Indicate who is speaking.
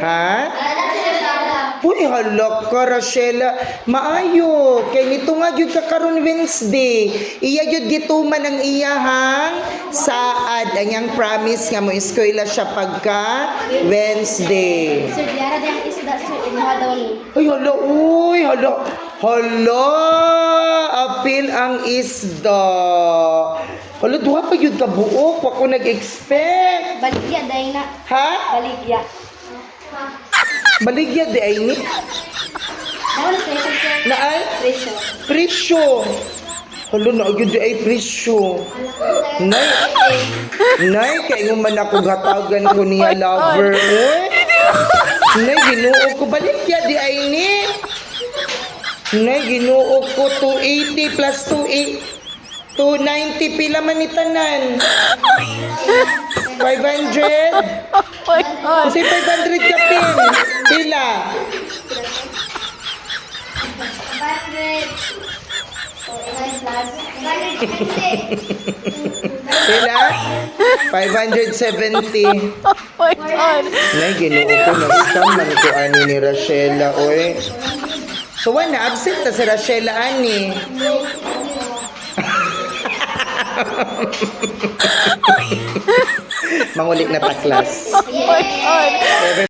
Speaker 1: Ha? Uy, halak ka, Rachela. Maayo. Kay nito nga yun ka karon Wednesday. Iya yun gituman ang iyahang saad. Anyang promise nga mo eskwela siya pagka Wednesday.
Speaker 2: Sir, diara diyang isda, sir. Inuha daw ni.
Speaker 1: Ay, hala, uy, hala. Hala, apil ang isda. Hala, duha pa yun ka buok. Wa ko nag-expect.
Speaker 2: Baligya, dahil na.
Speaker 1: Ha?
Speaker 2: Baligya.
Speaker 1: Baligya di ay ni.
Speaker 2: Naon na presyo, sir?
Speaker 1: Naan?
Speaker 2: Presyo.
Speaker 1: Presyo. Hala, naagyo di ay presyo. Nay, nay, kaya nga man ako gatagan ko niya lover. Uy. Nay, ginuog ko. Baligya di ay ni. Nay, ginuog ko 280 plus 290 pila man ni tanan. 500.
Speaker 3: Oh my God.
Speaker 1: Kasi 500 ka pin. Pila.
Speaker 2: 500.
Speaker 1: Pila? 570.
Speaker 3: Oh my God.
Speaker 1: Nay, ginuo ko na scam man ko ani ni Rachela, oy. So, wala, absent na si Rachela, ani. Mangulik na ta, class.
Speaker 3: Oh my God.